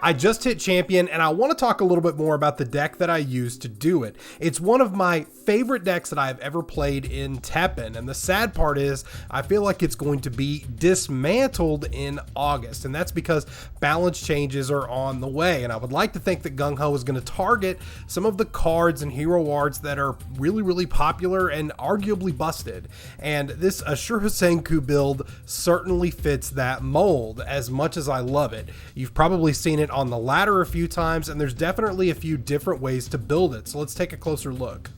I just hit champion, and I want to talk a little bit more about the deck that I used to do it. It's one of my favorite decks that I've ever played in TEPPEN, and the sad part is I feel like it's going to be dismantled in August, and that's because balance changes are on the way, and I would like to think that Gung Ho is going to target some of the cards and hero arts that are really popular and arguably busted, and this Ashura Senku build certainly fits that mold as much as I love it. You've probably seen it on the ladder a few times, and there's definitely a few different ways to build it, so let's take a closer look.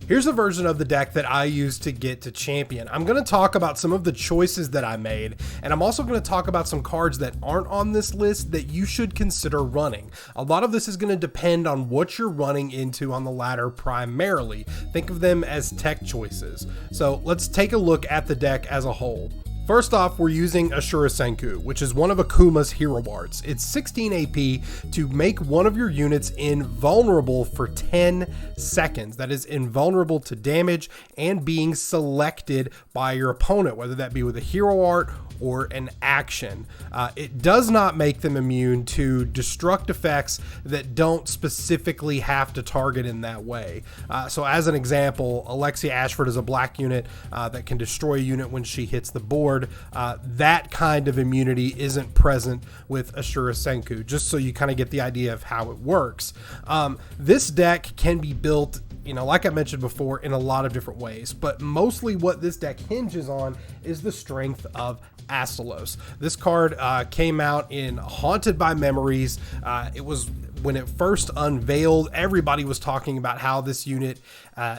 Here's a version of the deck that I used to get to champion. I'm going to talk about some of the choices that I made, and I'm also going to talk about some cards that aren't on this list that you should consider running. A lot of this is going to depend on what you're running into on the ladder primarily. Think of them as tech choices. So let's take a look at the deck as a whole. First off, we're using Ashura Senku, which is one of Akuma's hero arts. It's 16 AP to make one of your units invulnerable for 10 seconds. That is invulnerable to damage and being selected by your opponent, whether that be with a hero art or an action. It does not make them immune to destruct effects that don't specifically have to target in that way. So as an example, Alexia Ashford is a black unit that can destroy a unit when she hits the board. That kind of immunity isn't present with Ashura Senku, just so you kind of get the idea of how it works. This deck can be built, like I mentioned before, in a lot of different ways, but mostly what this deck hinges on is the strength of Astalos. This card came out in Haunted by Memories. It was when it first unveiled, everybody was talking about how this unit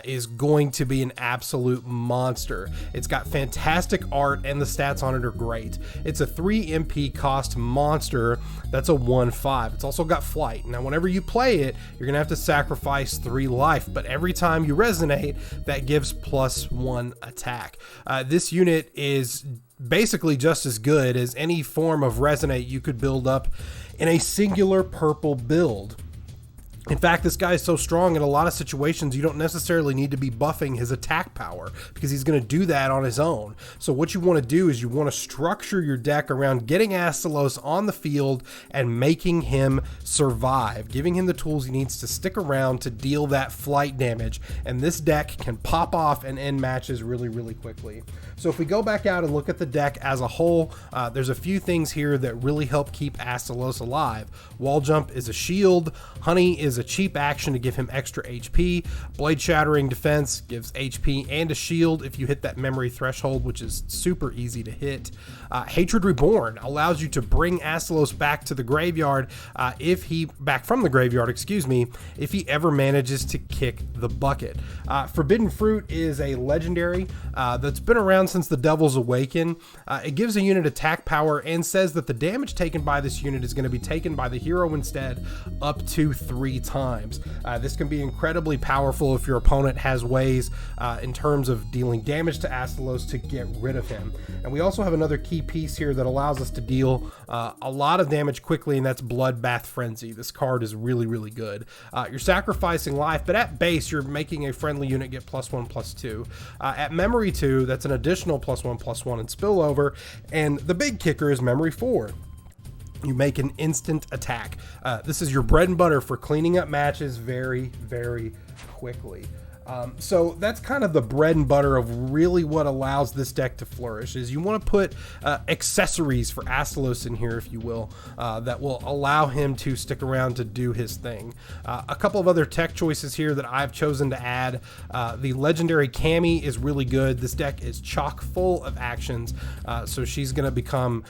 is going to be an absolute monster. It's got fantastic art and the stats on it are great. It's a 3 MP cost monster that's a 1/5. It's also got flight. Now whenever you play it, you're gonna have to sacrifice 3 life, but every time you resonate, that gives +1 attack. This unit is basically just as good as any form of resonate you could build up in a singular purple build. In fact, this guy is so strong in a lot of situations you don't necessarily need to be buffing his attack power because he's going to do that on his own. So what you want to do is you want to structure your deck around getting Astalos on the field and making him survive, giving him the tools he needs to stick around to deal that flight damage, and this deck can pop off and end matches really quickly. So if we go back out and look at the deck as a whole, there's a few things here that really help keep Astalos alive. Wall Jump is a shield, Honey is a cheap action to give him extra HP, Blade Shattering Defense gives HP and a shield if you hit that memory threshold, which is super easy to hit. Hatred Reborn allows you to bring Astalos back to the graveyard back from the graveyard, if he ever manages to kick the bucket. Forbidden Fruit is a legendary that's been around since the Devil's Awaken. It gives a unit attack power and says that the damage taken by this unit is going to be taken by the hero instead up to 3 times. This can be incredibly powerful if your opponent has ways in terms of dealing damage to Astalos to get rid of him. And we also have another key piece here that allows us to deal a lot of damage quickly, and that's Bloodbath Frenzy. This card is really good. You're sacrificing life, but at base you're making a friendly unit get +1/+2. At Memory 2, that's an additional +1/+1 in spillover, and the big kicker is Memory 4. You make an instant attack. This is your bread and butter for cleaning up matches very quickly. So that's kind of the bread and butter of really what allows this deck to flourish. Is you want to put accessories for Astalos in here, if you will, that will allow him to stick around to do his thing. A couple of other tech choices here that I've chosen to add. The legendary Cammy is really good. This deck is chock full of actions, so she's going to become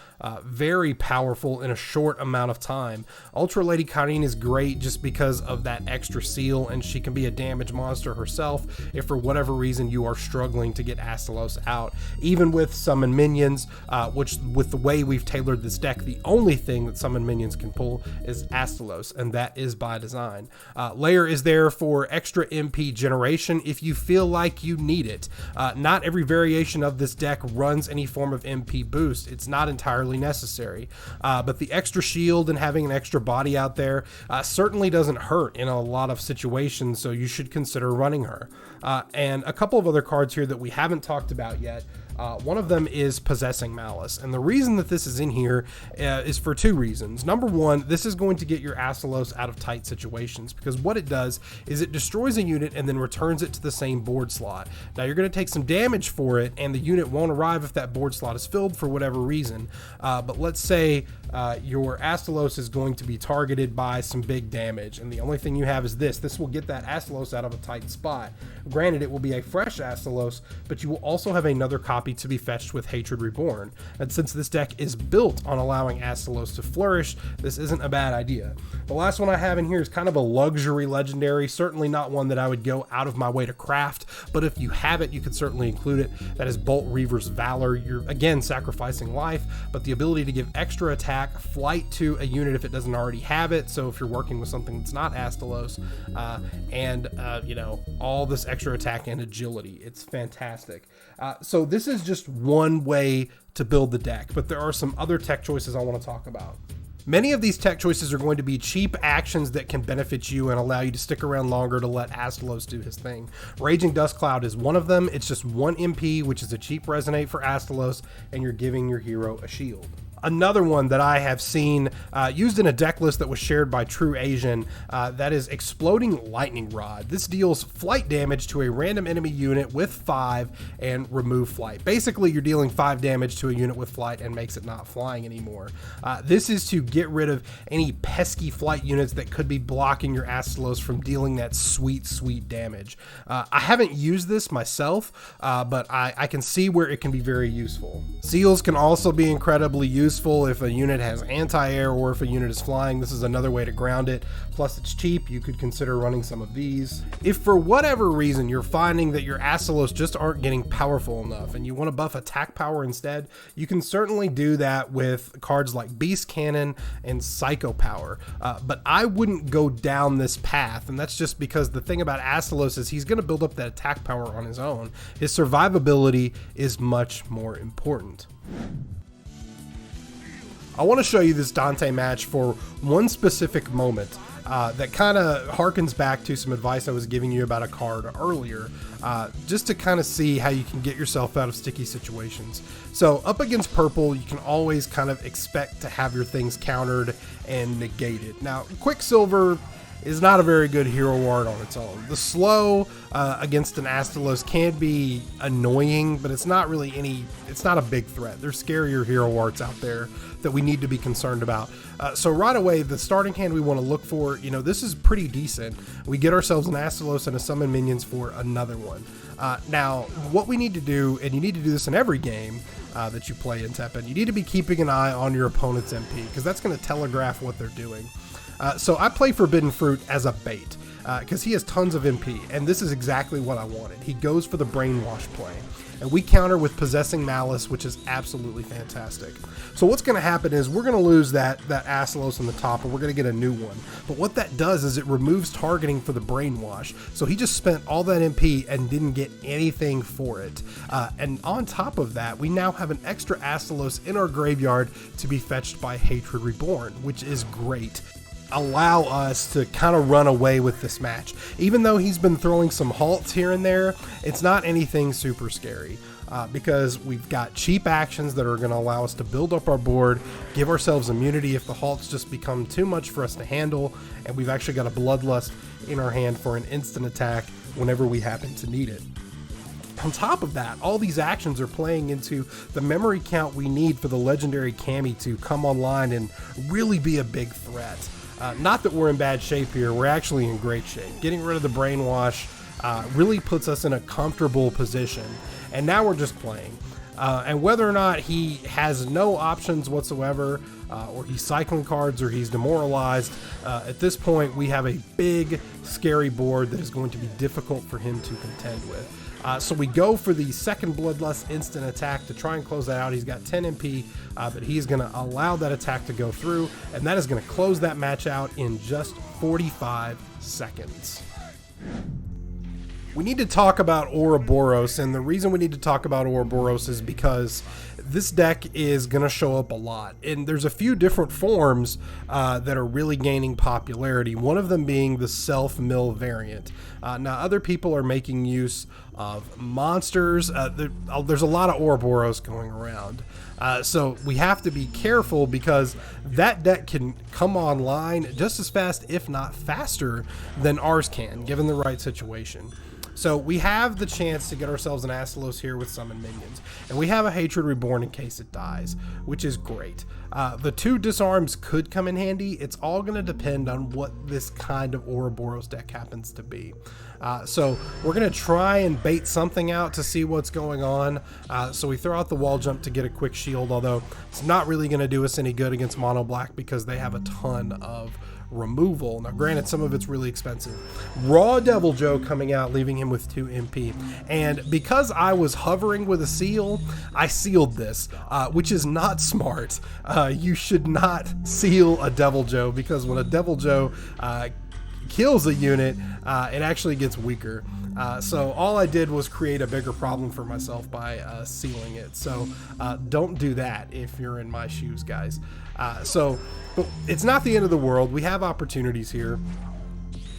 very powerful in a short amount of time. Ultra Lady Karin is great just because of that extra seal, and she can be a damage monster herself if for whatever reason you are struggling to get Astalos out. Even with summon minions, which with the way we've tailored this deck, the only thing that summon minions can pull is Astalos, and that is by design. Layer is there for extra MP generation if you feel like you need it. Not every variation of this deck runs any form of MP boost. It's not entirely necessary, but the extra shield and having an extra body out there certainly doesn't hurt in a lot of situations, so you should consider running her. And a couple of other cards here that we haven't talked about yet. One of them is Possessing Malice, and the reason that this is in here is for two reasons. Number one, this is going to get your Astalos out of tight situations, because what it does is it destroys a unit and then returns it to the same board slot. Now you're going to take some damage for it, and the unit won't arrive if that board slot is filled for whatever reason. But let's say your Astalos is going to be targeted by some big damage, and the only thing you have is this. This will get that Astalos out of a tight spot. Granted, it will be a fresh Astalos, but you will also have another copy to be fetched with Hatred Reborn. And since this deck is built on allowing Astalos to flourish, this isn't a bad idea. The last one I have in here is kind of a luxury legendary, certainly not one that I would go out of my way to craft, but if you have it, you could certainly include it. That is Bolt Reaver's Valor. You're again sacrificing life, but the ability to give extra attack, flight to a unit if it doesn't already have it, so if you're working with something that's not Astalos, and you know, all this extra attack and agility. It's fantastic. So this is just one way to build the deck, but there are some other tech choices I want to talk about. Many of these tech choices are going to be cheap actions that can benefit you and allow you to stick around longer to let Astalos do his thing. Raging Dust Cloud is one of them. It's just 1 MP, which is a cheap resonate for Astalos, and you're giving your hero a shield. Another one that I have seen used in a deck list that was shared by True Asian, that is Exploding Lightning Rod. This deals flight damage to a random enemy unit with 5 and remove flight. Basically, you're dealing 5 damage to a unit with flight and makes it not flying anymore. This is to get rid of any pesky flight units that could be blocking your Astalos from dealing that sweet, sweet damage. I haven't used this myself, but I can see where it can be very useful. Seals can also be incredibly useful if a unit has anti-air or if a unit is flying. This is another way to ground it. Plus it's cheap. You could consider running some of these. If for whatever reason you're finding that your Astalos just aren't getting powerful enough and you want to buff attack power instead, you can certainly do that with cards like Beast Cannon and Psycho Power. But I wouldn't go down this path, and that's just because the thing about Astalos is he's going to build up that attack power on his own. His survivability is much more important. I want to show you this Dante match for one specific moment that kind of harkens back to some advice I was giving you about a card earlier, just to kind of see how you can get yourself out of sticky situations. So up against purple, you can always kind of expect to have your things countered and negated. Now, Quicksilver is not a very good hero ward on its own. The slow against an Astalos can be annoying, but it's not really it's not a big threat. There's scarier hero wards out there that we need to be concerned about. So right away, the starting hand we want to look for, you know, this is pretty decent. We get ourselves an Astalos and a summon minions for another one. Now, what we need to do, and you need to do this in every game that you play in TEPPEN, you need to be keeping an eye on your opponent's MP, because that's going to telegraph what they're doing. So I play Forbidden Fruit as a bait, because he has tons of MP, and this is exactly what I wanted. He goes for the brainwash play, and we counter with Possessing Malice, which is absolutely fantastic. So what's going to happen is we're going to lose that Astalos in the top, and we're going to get a new one. But what that does is it removes targeting for the brainwash. So he just spent all that MP and didn't get anything for it. And on top of that, we now have an extra Astalos in our graveyard to be fetched by Hatred Reborn, which is great. Allow us to kind of run away with this match. Even though he's been throwing some halts here and there, it's not anything super scary, because we've got cheap actions that are going to allow us to build up our board, give ourselves immunity if the halts just become too much for us to handle, and we've actually got a Bloodlust in our hand for an instant attack whenever we happen to need it. On top of that, all these actions are playing into the memory count we need for the legendary Cammy to come online and really be a big threat. Not that we're in bad shape here, we're actually in great shape. Getting rid of the brainwash really puts us in a comfortable position, and now we're just playing. And whether or not he has no options whatsoever, or he's cycling cards, or he's demoralized, at this point we have a big, scary board that is going to be difficult for him to contend with. So we go for the second Bloodlust instant attack to try and close that out. He's got 10 MP, but he's going to allow that attack to go through, and that is going to close that match out in just 45 seconds. We need to talk about Ouroboros, and the reason we need to talk about Ouroboros is because this deck is going to show up a lot, and there's a few different forms that are really gaining popularity, one of them being the self-mill variant. Now other people are making use of monsters. There's a lot of Ouroboros going around, so we have to be careful because that deck can come online just as fast, if not faster, than ours can, given the right situation. So we have the chance to get ourselves an Astalos here with summon minions, and we have a Hatred Reborn in case it dies, which is great. The 2 disarms could come in handy. It's all going to depend on what this kind of Ouroboros deck happens to be. So we're going to try and bait something out to see what's going on. So we throw out the wall jump to get a quick shield, although it's not really going to do us any good against mono black because they have a ton of removal. Now granted, some of it's really expensive. Raw Devil Joe coming out, leaving him with 2 MP, and because I was hovering with a seal, I sealed this, which is not smart. You should not seal a Devil Joe, because when a Devil Joe kills a unit, it actually gets weaker. So all I did was create a bigger problem for myself by sealing it. So don't do that if you're in my shoes, guys. But it's not the end of the world. We have opportunities here.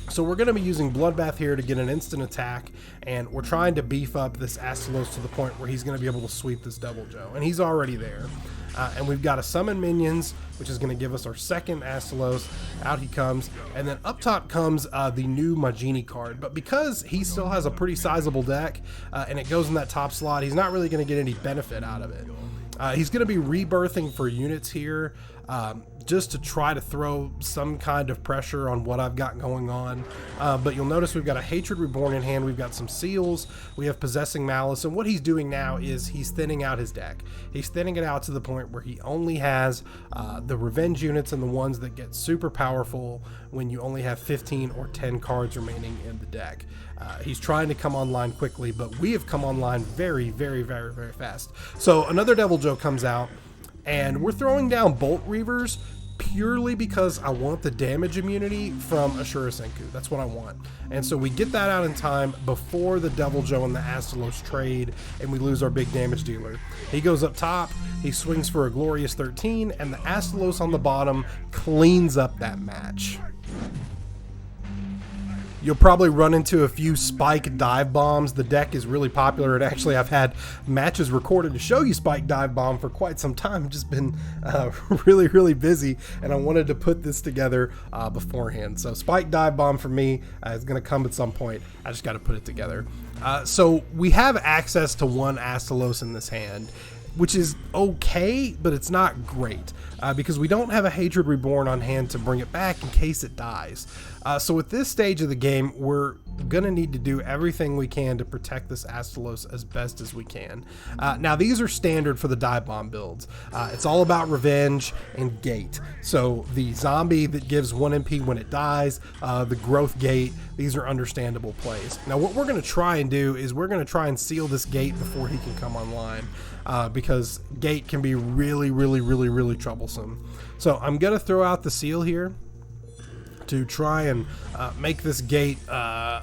So we're going to be using Bloodbath here to get an instant attack, and we're trying to beef up this Astalos to the point where he's going to be able to sweep this Devil Joe, and he's already there. And we've got to summon minions, which is going to give us our second Astalos. Out he comes, and then up top comes the new Majini card. But because he still has a pretty sizable deck, and it goes in that top slot, he's not really going to get any benefit out of it. He's going to be rebirthing for units here, just to try to throw some kind of pressure on what I've got going on. But you'll notice we've got a Hatred Reborn in hand, we've got some seals, we have Possessing Malice, and what he's doing now is he's thinning out his deck. He's thinning it out to the point where he only has the revenge units and the ones that get super powerful when you only have 15 or 10 cards remaining in the deck. He's trying to come online quickly, but we have come online very, very, very, very fast. So another Devil Joe comes out, and we're throwing down Bolt Reavers purely because I want the damage immunity from Ashura Senku. That's what I want. And so we get that out in time before the Devil Joe and the Astalos trade, and we lose our big damage dealer. He goes up top, he swings for a glorious 13, and the Astalos on the bottom cleans up that match. You'll probably run into a few spike dive bombs. The deck is really popular, and actually I've had matches recorded to show you spike dive bomb for quite some time. I've just been really, really busy, and I wanted to put this together beforehand. So spike dive bomb for me is going to come at some point. I just got to put it together. So we have access to 1 Astalos in this hand, which is okay, but it's not great because we don't have a Hatred Reborn on hand to bring it back in case it dies. So at this stage of the game, we're gonna need to do everything we can to protect this Astalos as best as we can. Now these are standard for the dive bomb builds. It's all about revenge and gate. So the zombie that gives 1 MP when it dies, the growth gate, these are understandable plays. Now what we're gonna try and do is we're gonna try and seal this gate before he can come online, because gate can be really, really, really, really troublesome. So I'm gonna throw out the seal here to try and make this gate a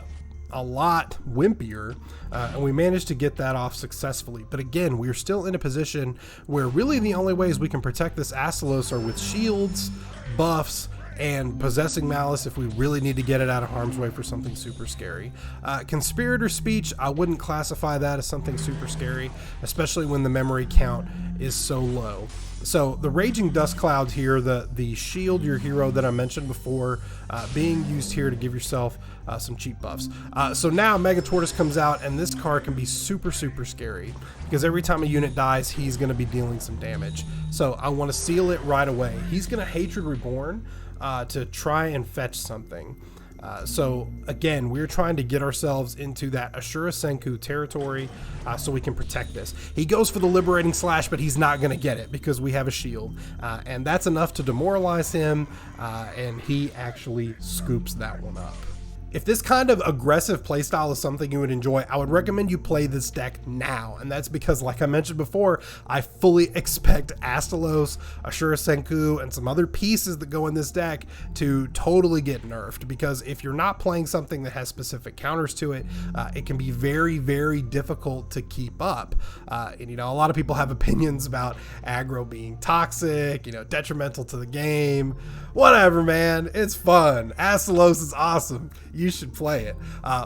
lot wimpier, and we managed to get that off successfully. But again, we're still in a position where really the only ways we can protect this Astalos are with shields, buffs, and Possessing Malice if we really need to get it out of harm's way for something super scary. Conspirator Speech, I wouldn't classify that as something super scary, especially when the memory count is so low. So the Raging Dust Clouds here, the shield your hero that I mentioned before, being used here to give yourself some cheap buffs. So now Mega Tortoise comes out, and this card can be super, super scary because every time a unit dies, he's going to be dealing some damage. So I want to seal it right away. He's going to Hatred Reborn to try and fetch something. So again, we're trying to get ourselves into that Ashura Senku territory so we can protect this. He goes for the Liberating Slash, but he's not going to get it because we have a shield. And that's enough to demoralize him, and he actually scoops that one up. If this kind of aggressive playstyle is something you would enjoy, I would recommend you play this deck now. And that's because, like I mentioned before, I fully expect Astalos, Ashura Senku, and some other pieces that go in this deck to totally get nerfed. Because if you're not playing something that has specific counters to it, it can be very, very difficult to keep up. And, you know, a lot of people have opinions about aggro being toxic, you know, detrimental to the game. Whatever, man. It's fun. Astalos is awesome. You should play it.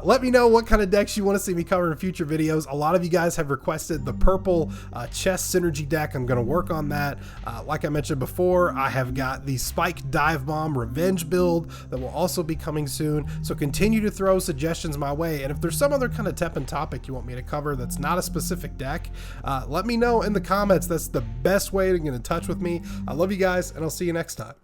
Let me know what kind of decks you want to see me cover in future videos. A lot of you guys have requested the purple chest synergy deck. I'm going to work on that. Like I mentioned before, I have got the Spike Dive Bomb Revenge build that will also be coming soon. So continue to throw suggestions my way. And if there's some other kind of TEPPEN topic you want me to cover that's not a specific deck, let me know in the comments. That's the best way to get in touch with me. I love you guys, and I'll see you next time.